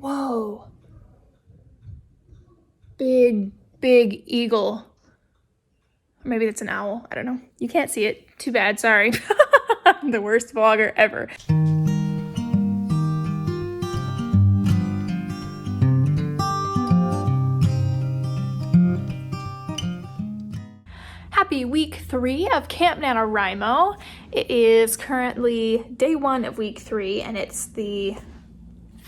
Whoa. Big eagle. Or maybe that's an owl. I don't know. You can't see it. Too bad. Sorry. I'm the worst vlogger ever. Happy week 3 of Camp NaNoWrimo. It is currently day 1 of week 3 and it's the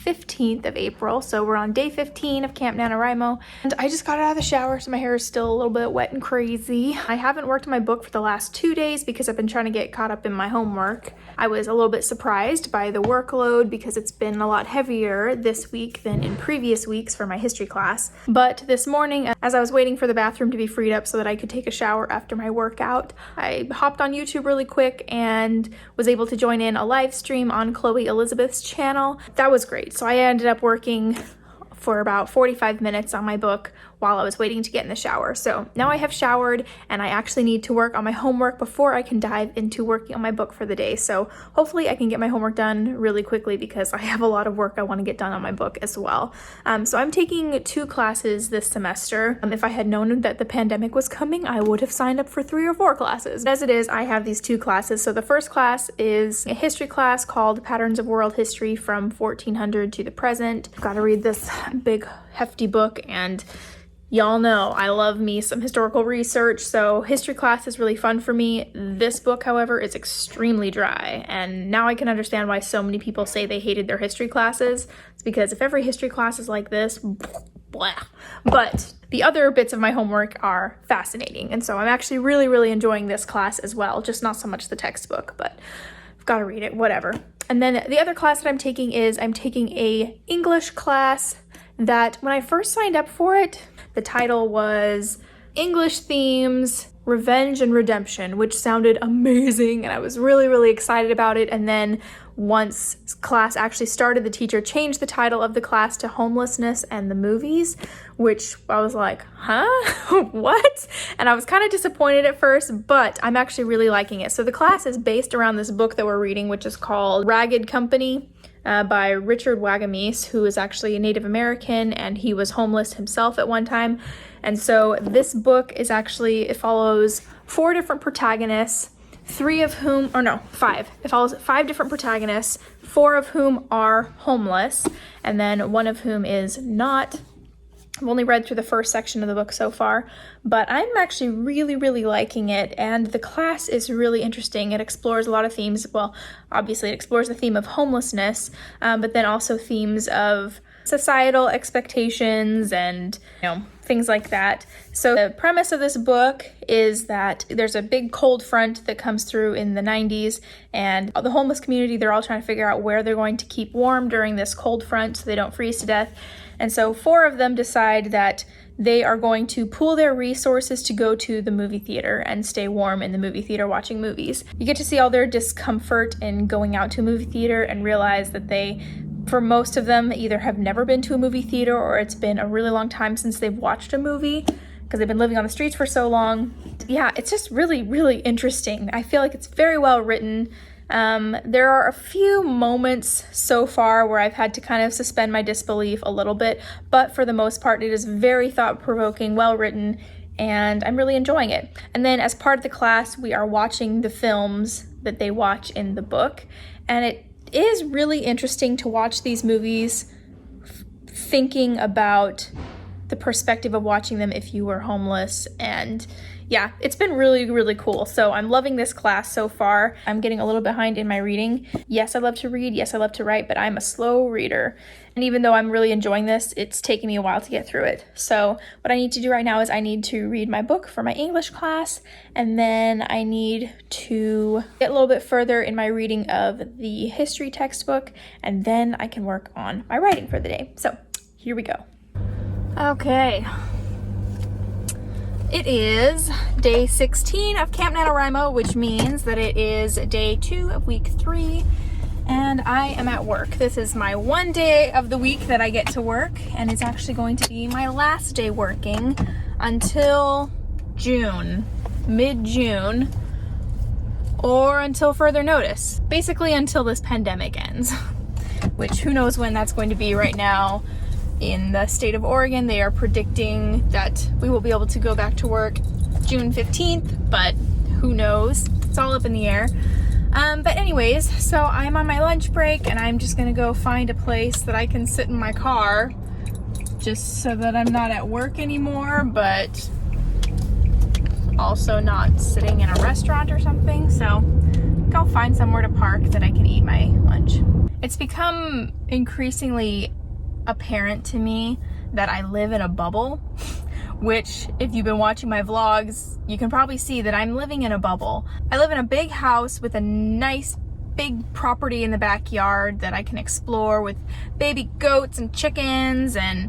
15th of April, so we're on day 15 of Camp NaNoWrimo, and I just got out of the shower, so my hair is still a little bit wet and crazy. I haven't worked on my book for the last 2 days because I've been trying to get caught up in my homework. I was a little bit surprised by the workload because it's been a lot heavier this week than in previous weeks for my history class. But this morning, as I was waiting for the bathroom to be freed up so that I could take a shower after my workout, I hopped on YouTube really quick and was able to join in a live stream on Chloe Elizabeth's channel. That was great. So I ended up working for about 45 minutes on my book while I was waiting to get in the shower. So now I have showered and I actually need to work on my homework before I can dive into working on my book for the day. So hopefully I can get my homework done really quickly because I have a lot of work I want to get done on my book as well. So I'm taking 2 classes this semester. If I had known that the pandemic was coming, I would have signed up for 3 or 4 classes. As it is, I have these 2 classes. So the first class is a history class called Patterns of World History from 1400 to the Present. I've got to read this big hefty book, and y'all know I love me some historical research, so history class is really fun for me. This book, however, is extremely dry, and now I can understand why so many people say they hated their history classes. It's because if every history class is like this, blah. But the other bits of my homework are fascinating, and so I'm actually really enjoying this class as well, just not so much the textbook, but I've got to read it, whatever. And then the other class that I'm taking is I'm taking a English class that when I first signed up for it, the title was English Themes, Revenge and Redemption, which sounded amazing, and I was really excited about it. And then once class actually started, the teacher changed the title of the class to Homelessness and the Movies, which I was like, huh? What? And I was kind of disappointed at first, but I'm actually really liking it. So the class is based around this book that we're reading, which is called Ragged Company, by Richard Wagamese, who is actually a Native American, and he was homeless himself at one time. And so this book is actually, it follows 4 different protagonists, 3 of whom, or no, 5. It follows 5 different protagonists, 4 of whom are homeless, and then 1 of whom is not. I've only read through the first section of the book so far, but I'm actually really liking it, and the class is really interesting. It explores a lot of themes. Well, obviously it explores the theme of homelessness, but then also themes of societal expectations and, things like that. So the premise of this book is that there's a big cold front that comes through in the 90s, and the homeless community, they're all trying to figure out where they're going to keep warm during this cold front so they don't freeze to death. And so 4 of them decide that they are going to pool their resources to go to the movie theater and stay warm in the movie theater watching movies. You get to see all their discomfort in going out to a movie theater and realize that they, for most of them, either have never been to a movie theater or it's been a really long time since they've watched a movie because they've been living on the streets for so long. Yeah, it's just really interesting. I feel like it's very well written. There are a few moments so far where I've had to kind of suspend my disbelief a little bit, but for the most part, it is very thought-provoking, well-written, and I'm really enjoying it. And then as part of the class, we are watching the films that they watch in the book, and it is really interesting to watch these movies thinking about the perspective of watching them if you were homeless. And yeah, it's been really cool. So I'm loving this class so far. I'm getting a little behind in my reading. Yes, I love to read. Yes, I love to write, but I'm a slow reader. And even though I'm really enjoying this, it's taking me a while to get through it. So what I need to do right now is I need to read my book for my English class, and then I need to get a little bit further in my reading of the history textbook, and then I can work on my writing for the day. So here we go. Okay. It is day 16 of Camp NaNoWrimo, which means that it is day 2 of week 3, and I am at work. This is my one day of the week that I get to work, and it's actually going to be my last day working until June, mid-June, or until further notice. Basically until this pandemic ends. which who knows when that's going to be. Right now in the state of Oregon, they are predicting that we will be able to go back to work June 15th, but who knows? It's all up in the air. But anyways, so I'm on my lunch break and I'm just gonna go find a place that I can sit in my car just so that I'm not at work anymore, but also not sitting in a restaurant or something. So go find somewhere to park that I can eat my lunch. It's become increasingly apparent to me that I live in a bubble, which if you've been watching my vlogs, you can probably see that I'm living in a bubble. I live in a big house with a nice big property in the backyard that I can explore with baby goats and chickens and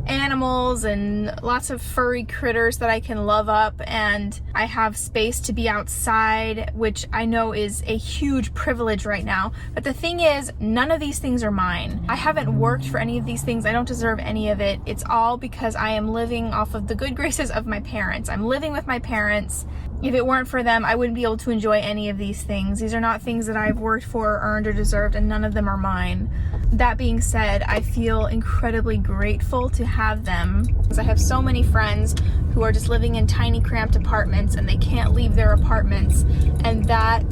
animals and lots of furry critters that I can love up, and I have space to be outside, which I know is a huge privilege right now. But the thing is, none of these things are mine. I haven't worked for any of these things. I don't deserve any of it. It's all because I am living off of the good graces of my parents. I'm living with my parents. If it weren't for them, I wouldn't be able to enjoy any of these things. These are not things that I've worked for, earned, or deserved, and none of them are mine. That being said, I feel incredibly grateful to have them, because I have so many friends who are just living in tiny cramped apartments and they can't leave their apartments, and that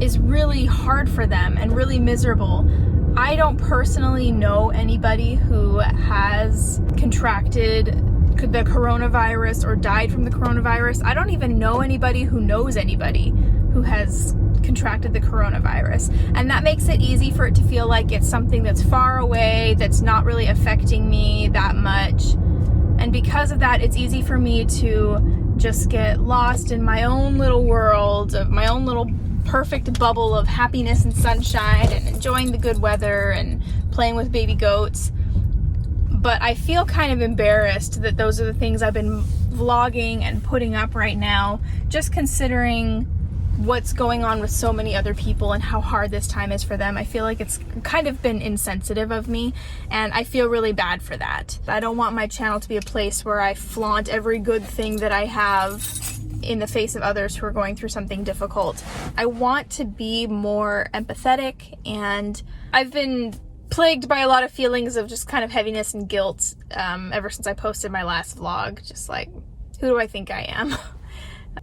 is really hard for them and really miserable. I don't personally know anybody who has contracted the coronavirus or died from the coronavirus. I don't even know anybody who knows anybody who has contracted the coronavirus, and that makes it easy for it to feel like it's something that's far away, that's not really affecting me that much. And because of that, it's easy for me to just get lost in my own little world of my own little perfect bubble of happiness and sunshine and enjoying the good weather and playing with baby goats. But I feel kind of embarrassed that those are the things I've been vlogging and putting up right now, just considering what's going on with so many other people and how hard this time is for them. I feel like it's kind of been insensitive of me, and I feel really bad for that. I don't want my channel to be a place where I flaunt every good thing that I have in the face of others who are going through something difficult. I want to be more empathetic, and I've been plagued by a lot of feelings of just kind of heaviness and guilt ever since I posted my last vlog. Just like, who do I think I am?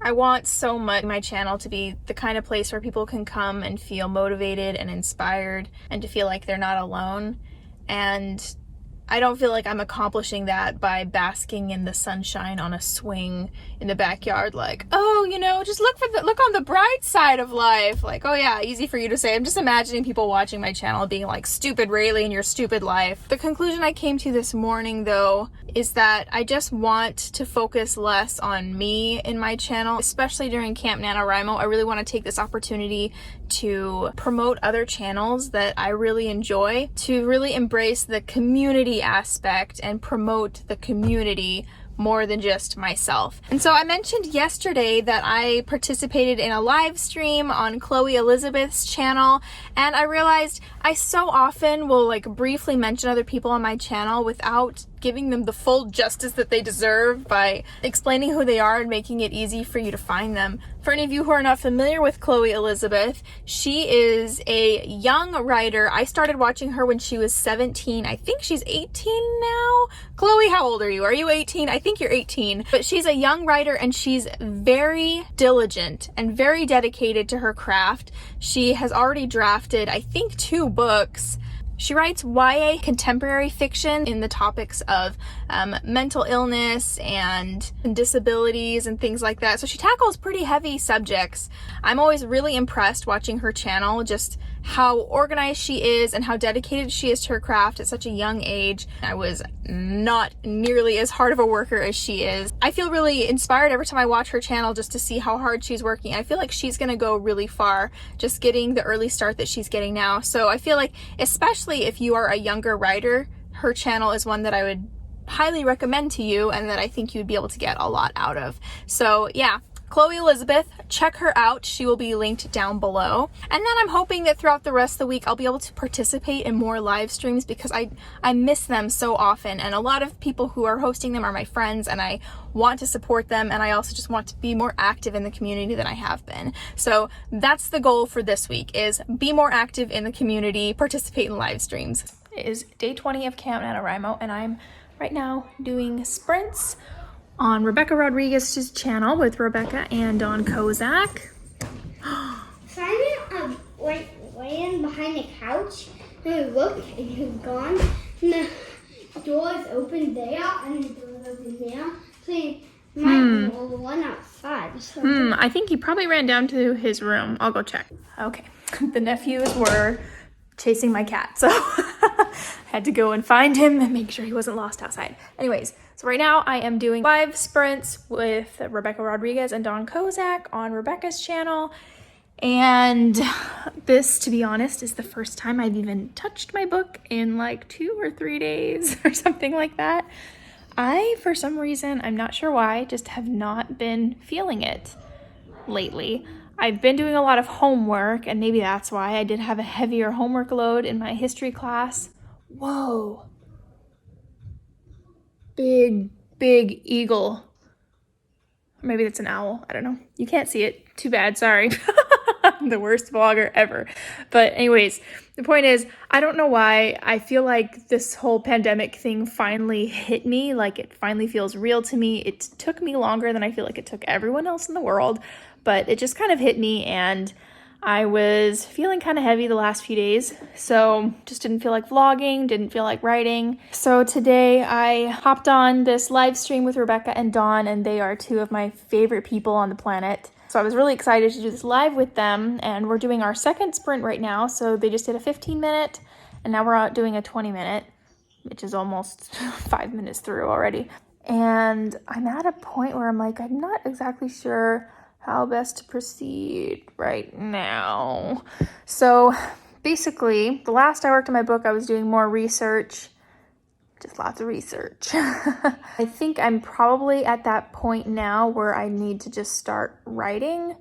I want so much my channel to be the kind of place where people can come and feel motivated and inspired and to feel like they're not alone. And I don't feel like I'm accomplishing that by basking in the sunshine on a swing in the backyard, like, oh, you know, just look on the bright side of life. Like, oh yeah, easy for you to say. I'm just imagining people watching my channel being like, stupid Rayleigh in your stupid life. The conclusion I came to this morning, though, is that I just want to focus less on me in my channel, especially during Camp NaNoWriMo. I really want to take this opportunity to promote other channels that I really enjoy, to really embrace the community aspect and promote the community more than just myself. And so I mentioned yesterday that I participated in a live stream on Chloe Elizabeth's channel, and I realized I so often will like briefly mention other people on my channel without giving them the full justice that they deserve by explaining who they are and making it easy for you to find them. For any of you who are not familiar with Chloe Elizabeth, she is a young writer. I started watching her when she was 17. I think she's 18 now. Chloe, how old are you? Are you 18? I think you're 18. But she's a young writer, and she's very diligent and very dedicated to her craft. She has already drafted, I think, 2 books. She writes YA contemporary fiction in the topics of mental illness and disabilities and things like that. So she tackles pretty heavy subjects. I'm always really impressed watching her channel, just how organized she is and how dedicated she is to her craft at such a young age. I was not nearly as hard of a worker as she is. I feel really inspired every time I watch her channel just to see how hard she's working. I feel like she's gonna go really far just getting the early start that she's getting now. So I feel like, especially if you are a younger writer, her channel is one that I would highly recommend to you and that I think you'd be able to get a lot out of. So yeah, Chloe Elizabeth. Check her out. She will be linked down below. And then I'm hoping that throughout the rest of the week, I'll be able to participate in more live streams because I miss them so often. And a lot of people who are hosting them are my friends, and I want to support them. And I also just want to be more active in the community than I have been. So that's the goal for this week, is be more active in the community, participate in live streams. It is day 20 of Camp NaNoWriMo, and I'm right now doing sprints on Rebecca Rodriguez's channel with Rebecca and Dawn Kozak. Simon went in behind the couch, and I looked, and he was gone. And the door is open there, and the door is open there. So he might be one outside. So. I think he probably ran down to his room. I'll go check. Okay, the nephews were chasing my cat, so had to go and find him and make sure he wasn't lost outside. Anyways, so right now I am doing 5 sprints with Rebecca Rodriguez and Dawn Kozak on Rebecca's channel. And this, to be honest, is the first time I've even touched my book in like 2 or 3 days or something like that. I, for some reason, I'm not sure why, just have not been feeling it lately. I've been doing a lot of homework, and maybe that's why I did have a heavier homework load in my history class. Whoa. Big eagle. Or maybe that's an owl. I don't know. You can't see it. Too bad. Sorry. I'm the worst vlogger ever. But anyways, the point is, I don't know why. I feel like this whole pandemic thing finally hit me. Like, it finally feels real to me. It took me longer than I feel like it took everyone else in the world. But it just kind of hit me, and I was feeling kind of heavy the last few days, so just didn't feel like vlogging, didn't feel like writing. So today I hopped on this live stream with Rebecca and Dawn, and they are 2 of my favorite people on the planet. So I was really excited to do this live with them, and we're doing our second sprint right now. So they just did a 15-minute, and now we're out doing a 20-minute, which is almost 5 minutes through already. And I'm at a point where I'm like, I'm not exactly sure how best to proceed right now. So basically, the last I worked on my book, I was doing more research, just lots of research. I think I'm probably at that point now where I need to just start writing.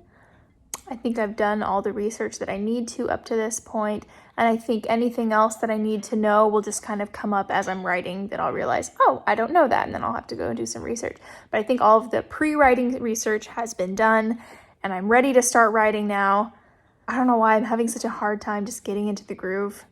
I think I've done all the research that I need to up to this point, and I think anything else that I need to know will just kind of come up as I'm writing, that I'll realize, oh, I don't know that, and then I'll have to go and do some research. But I think all of the pre-writing research has been done, and I'm ready to start writing now. I don't know why I'm having such a hard time just getting into the groove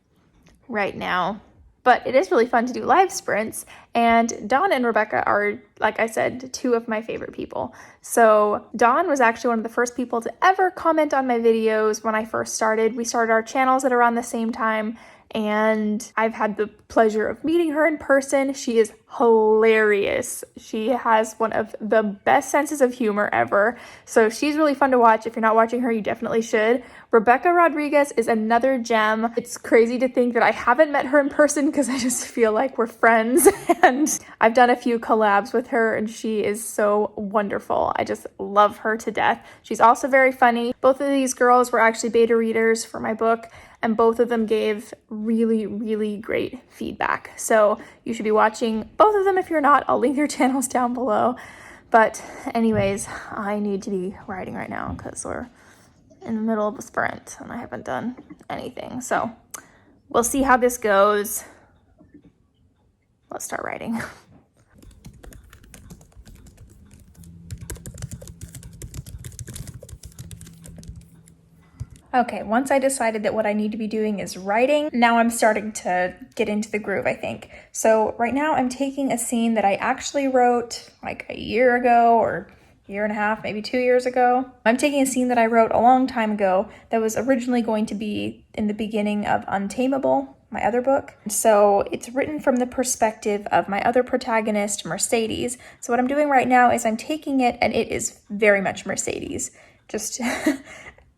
right now. But it is really fun to do live sprints, and Dawn and Rebecca are, like I said, 2 of my favorite people. So Dawn was actually one of the first people to ever comment on my videos when I first started. We started our channels at around the same time, and I've had the pleasure of meeting her in person. She is hilarious. She has one of the best senses of humor ever. So she's really fun to watch. If you're not watching her, you definitely should. Rebecca Rodriguez is another gem. It's crazy to think that I haven't met her in person because I just feel like we're friends. And I've done a few collabs with her, and she is so wonderful. I just love her to death. She's also very funny. Both of these girls were actually beta readers for my book, and both of them gave really great feedback. So you should be watching both of them. If you're not, I'll link their channels down below. But anyways, I need to be writing right now because we're in the middle of a sprint and I haven't done anything. So we'll see how this goes. Let's start writing. Okay, once I decided that what I need to be doing is writing, now I'm starting to get into the groove, I think. So right now I'm taking a scene that I actually wrote like a year ago, or year and a half, maybe 2 years ago. I'm taking a scene that I wrote a long time ago that was originally going to be in the beginning of Untamable, my other book. So it's written from the perspective of my other protagonist, Mercedes. So what I'm doing right now is I'm taking it, and it is very much Mercedes. Just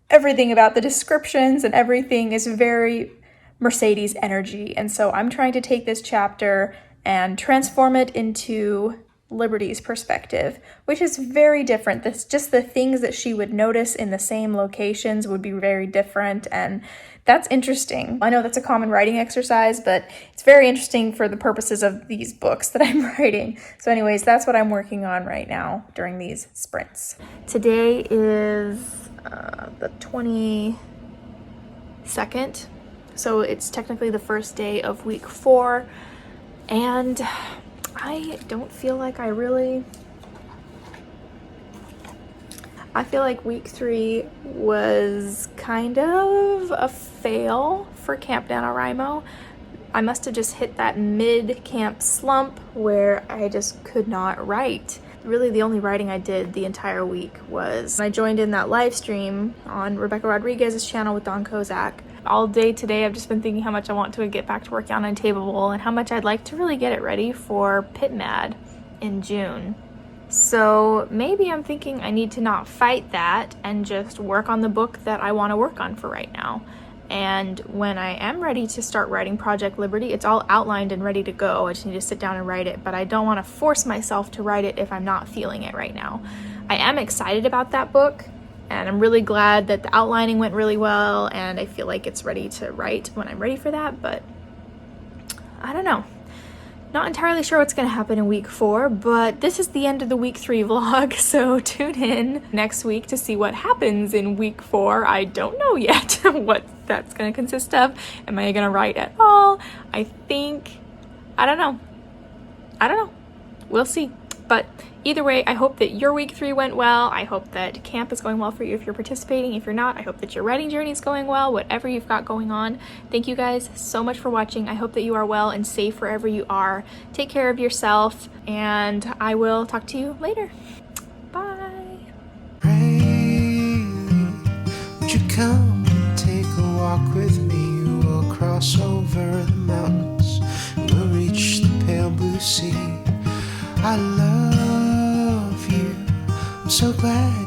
everything about the descriptions and everything is very Mercedes energy. And so I'm trying to take this chapter and transform it into Liberty's perspective, which is very different. This just the things that she would notice in the same locations would be very different, and that's interesting. I know that's a common writing exercise, but it's very interesting for the purposes of these books that I'm writing. So anyways, that's what I'm working on right now during these sprints. Today is the 22nd, so it's technically the first day of week 4, and I don't feel like I feel like week 3 was kind of a fail for Camp NaNoWriMo. I must have just hit that mid-camp slump where I just could not write. Really, the only writing I did the entire week was I joined in that live stream on Rebecca Rodriguez's channel with Don Kozak. All day today, I've just been thinking how much I want to get back to working on Untameable and how much I'd like to really get it ready for Pit Mad in June. So maybe I'm thinking I need to not fight that and just work on the book that I want to work on for right now. And when I am ready to start writing Project Liberty, it's all outlined and ready to go. I just need to sit down and write it, but I don't want to force myself to write it if I'm not feeling it right now. I am excited about that book, and I'm really glad that the outlining went really well, and I feel like it's ready to write when I'm ready for that, but I don't know. Not entirely sure what's going to happen in week 4, but this is the end of the week 3 vlog, so tune in next week to see what happens in week 4. I don't know yet what that's going to consist of. Am I going to write at all? I don't know. We'll see. But either way, I hope that your week 3 went well. I hope that camp is going well for you if you're participating. If you're not, I hope that your writing journey is going well, whatever you've got going on. Thank you guys so much for watching. I hope that you are well and safe wherever you are. Take care of yourself, and I will talk to you later. Bye. Ray, would you come and take a walk with me? We'll cross over the mountains and we'll reach the pale blue sea. I love you, I'm so glad